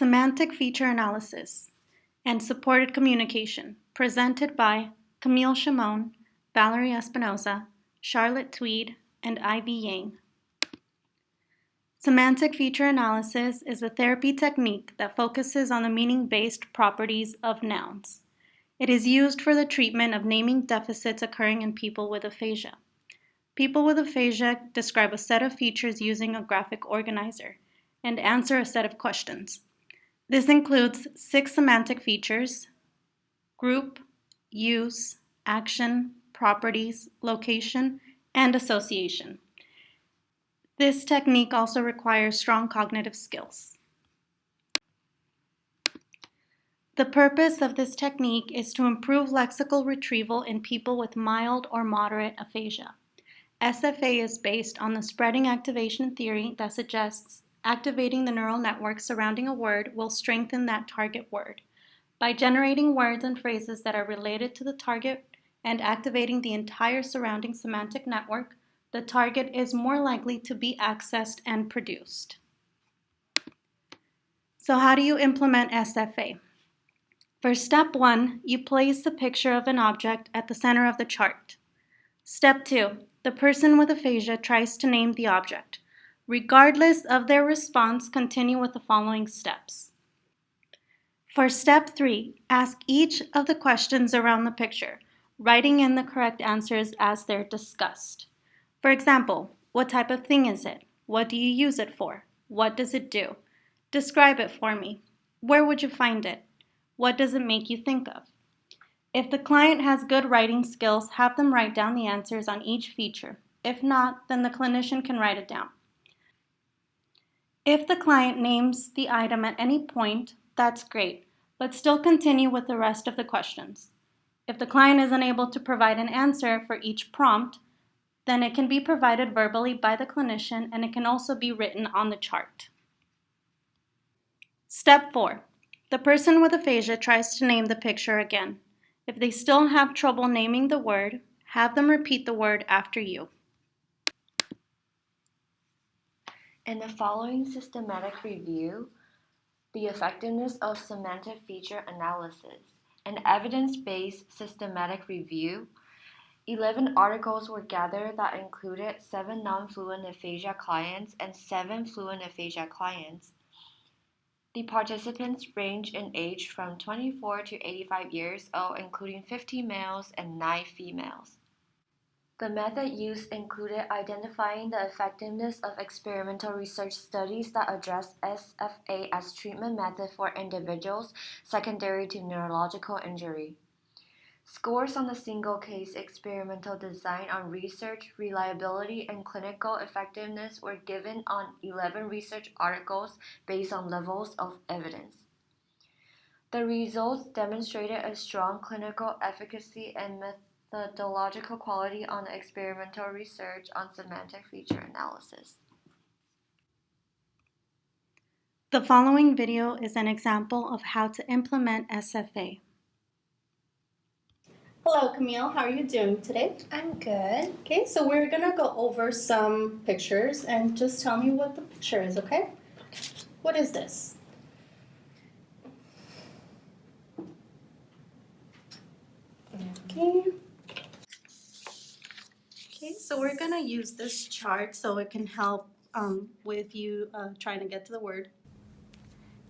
Semantic Feature Analysis and Supported Communication, presented by Camille Shimon, Valerie Espinosa, Charlotte Tweed, and Ivy Yang. Semantic feature analysis is a therapy technique that focuses on the meaning-based properties of nouns. It is used for the treatment of naming deficits occurring in people with aphasia. People with aphasia describe a set of features using a graphic organizer and answer a set of questions. This includes 6 semantic features: group, use, action, properties, location, and association. This technique also requires strong cognitive skills. The purpose of this technique is to improve lexical retrieval in people with mild or moderate aphasia. SFA is based on the spreading activation theory that suggests activating the neural network surrounding a word will strengthen that target word. By generating words and phrases that are related to the target and activating the entire surrounding semantic network, the target is more likely to be accessed and produced. So how do you implement SFA? For step 1, you place the picture of an object at the center of the chart. Step 2, the person with aphasia tries to name the object. Regardless of their response, continue with the following steps. For step 3, ask each of the questions around the picture, writing in the correct answers as they're discussed. For example, what type of thing is it? What do you use it for? What does it do? Describe it for me. Where would you find it? What does it make you think of? If the client has good writing skills, have them write down the answers on each feature. If not, then the clinician can write it down. If the client names the item at any point, that's great, but still continue with the rest of the questions. If the client is unable to provide an answer for each prompt, then it can be provided verbally by the clinician, and it can also be written on the chart. Step 4. The person with aphasia tries to name the picture again. If they still have trouble naming the word, have them repeat the word after you. In the following systematic review, the effectiveness of semantic feature analysis, an evidence-based systematic review, 11 articles were gathered that included 7 non-fluent aphasia clients and 7 fluent aphasia clients. The participants range in age from 24 to 85 years old, including 15 males and 9 females. The method used included identifying the effectiveness of experimental research studies that address SFA as treatment method for individuals secondary to neurological injury. Scores on the single case experimental design on research, reliability, and clinical effectiveness were given on 11 research articles based on levels of evidence. The results demonstrated a strong clinical efficacy and methodological quality on the experimental research on semantic feature analysis. The following video is an example of how to implement SFA. Hello, Camille. How are you doing today? I'm good. Okay, so we're gonna go over some pictures and just tell me what the picture is, okay? What is this? Okay. Okay, so we're gonna use this chart so it can help with you trying to get to the word.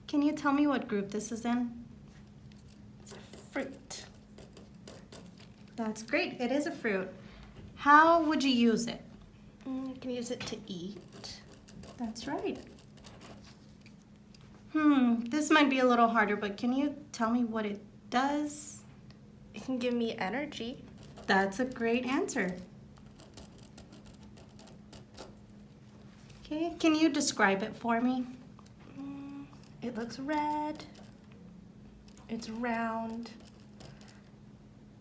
Can you tell me what group this is in? Fruit. That's great, it is a fruit. How would you use it? You can use it to eat. That's right. This might be a little harder, but can you tell me what it does? It can give me energy. That's a great answer. Okay, can you describe it for me? It looks red. It's round.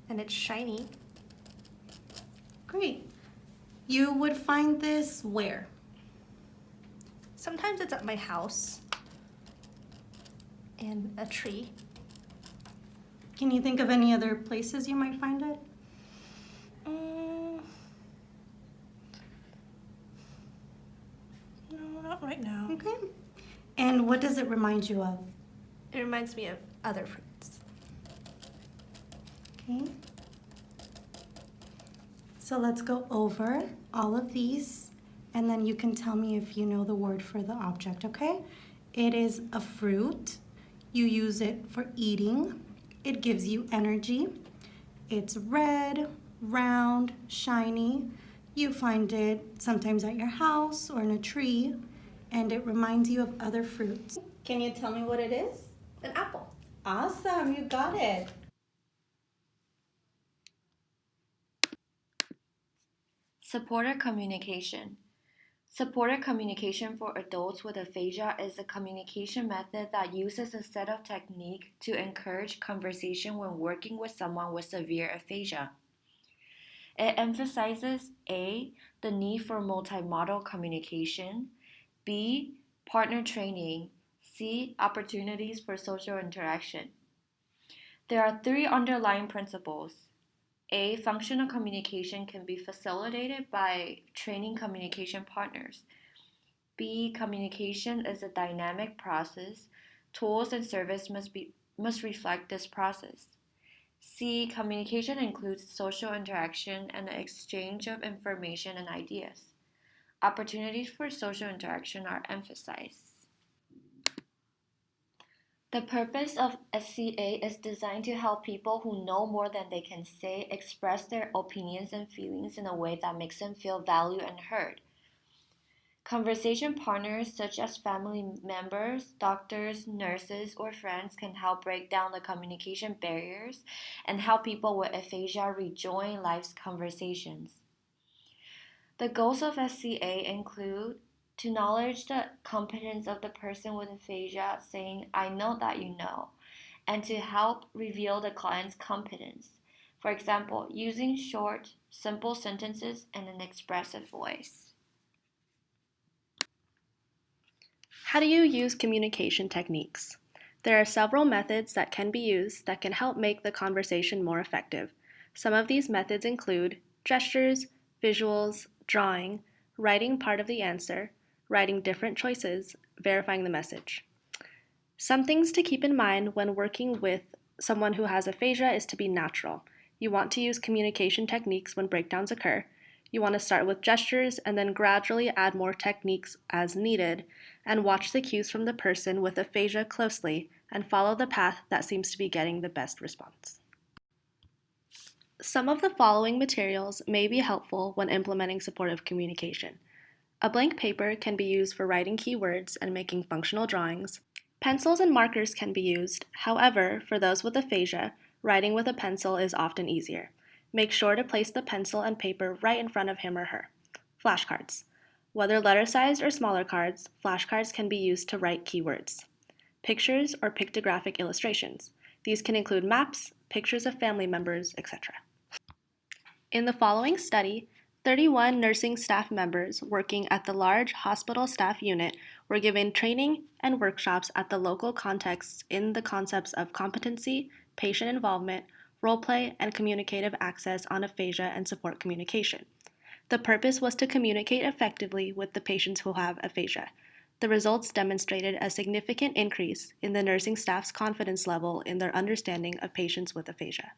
And it's shiny. Great. You would find this where? Sometimes it's at my house. And a tree. Can you think of any other places you might find it? No, not right now. Okay. And what does it remind you of? It reminds me of other fruits. Okay. So let's go over all of these, and then you can tell me if you know the word for the object, okay? It is a fruit. You use it for eating. It gives you energy. It's red, round, shiny. You find it sometimes at your house or in a tree, and it reminds you of other fruits. Can you tell me what it is? An apple. Awesome, you got it. Supported communication. Supported communication for adults with aphasia is a communication method that uses a set of techniques to encourage conversation when working with someone with severe aphasia. It emphasizes A. The need for multimodal communication, B. Partner training, C. Opportunities for social interaction. There are three underlying principles. A. Functional communication can be facilitated by training communication partners. B. Communication is a dynamic process. Tools and service must reflect this process. C. Communication includes social interaction and the exchange of information and ideas. Opportunities for social interaction are emphasized. The purpose of SCA is designed to help people who know more than they can say express their opinions and feelings in a way that makes them feel valued and heard. Conversation partners such as family members, doctors, nurses, or friends can help break down the communication barriers and help people with aphasia rejoin life's conversations. The goals of SCA include to acknowledge the competence of the person with aphasia, saying, I know that you know, and to help reveal the client's competence. For example, using short, simple sentences and an expressive voice. How do you use communication techniques? There are several methods that can be used that can help make the conversation more effective. Some of these methods include gestures, visuals, drawing, writing part of the answer, writing different choices, verifying the message. Some things to keep in mind when working with someone who has aphasia is to be natural. You want to use communication techniques when breakdowns occur. You want to start with gestures and then gradually add more techniques as needed, and watch the cues from the person with aphasia closely and follow the path that seems to be getting the best response. Some of the following materials may be helpful when implementing supportive communication. A blank paper can be used for writing keywords and making functional drawings. Pencils and markers can be used. However, for those with aphasia, writing with a pencil is often easier. Make sure to place the pencil and paper right in front of him or her. Flashcards. Whether letter-sized or smaller cards, flashcards can be used to write keywords. Pictures or pictographic illustrations. These can include maps, pictures of family members, etc. In the following study, 31 nursing staff members working at the large hospital staff unit were given training and workshops at the local contexts in the concepts of competency, patient involvement, role play, and communicative access on aphasia and support communication. The purpose was to communicate effectively with the patients who have aphasia. The results demonstrated a significant increase in the nursing staff's confidence level in their understanding of patients with aphasia.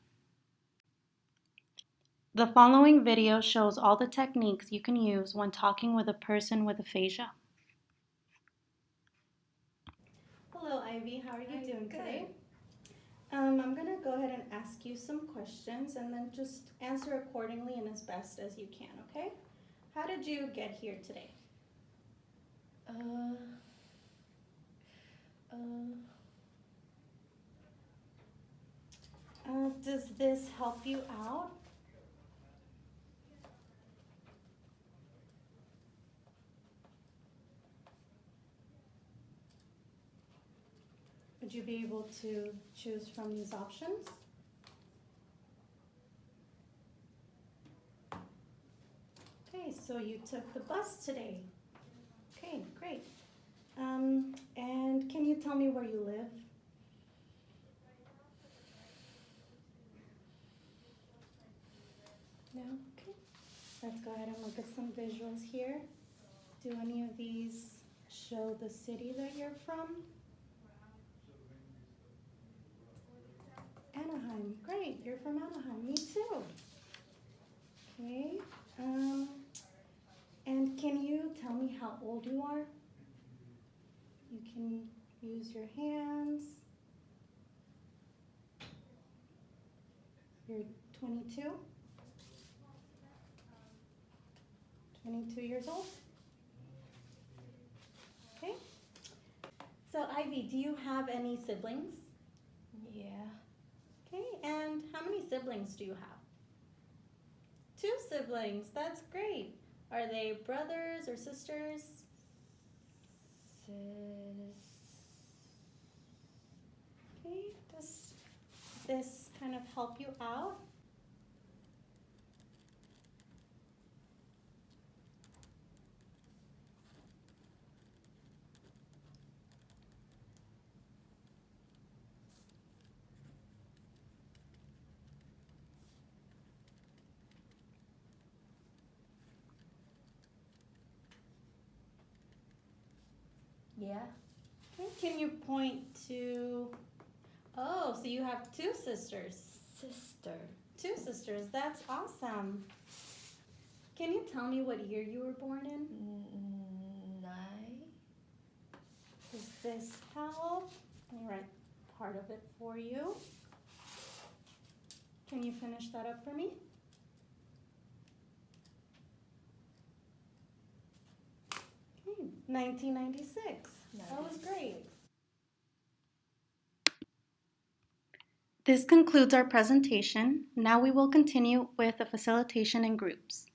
The following video shows all the techniques you can use when talking with a person with aphasia. Hello, Ivy. How are you doing today? I'm going to go ahead and ask you some questions and then just answer accordingly and as best as you can, okay? How did you get here today? Does this help you out? Would you be able to choose from these options? Okay, so you took the bus today. Okay, great. And can you tell me where you live? No? Okay. Let's go ahead and look at some visuals here. Do any of these show the city that you're from? Anaheim. Great, you're from Anaheim. Me too. Okay. And can you tell me how old you are? You can use your hands. You're 22? 22 years old? Okay. So, Ivy, do you have any siblings? Yeah. Okay, and how many siblings do you have? 2 siblings, that's great. Are they brothers or sisters? Okay, does this kind of help you out? Yeah. Okay, can you point to, oh, so you have 2 sisters. Sister. 2 sisters, that's awesome. Can you tell me what year you were born in? 9. Does this help? Let me write part of it for you. Can you finish that up for me? Okay, 1996. That was great. This concludes our presentation. Now we will continue with the facilitation in groups.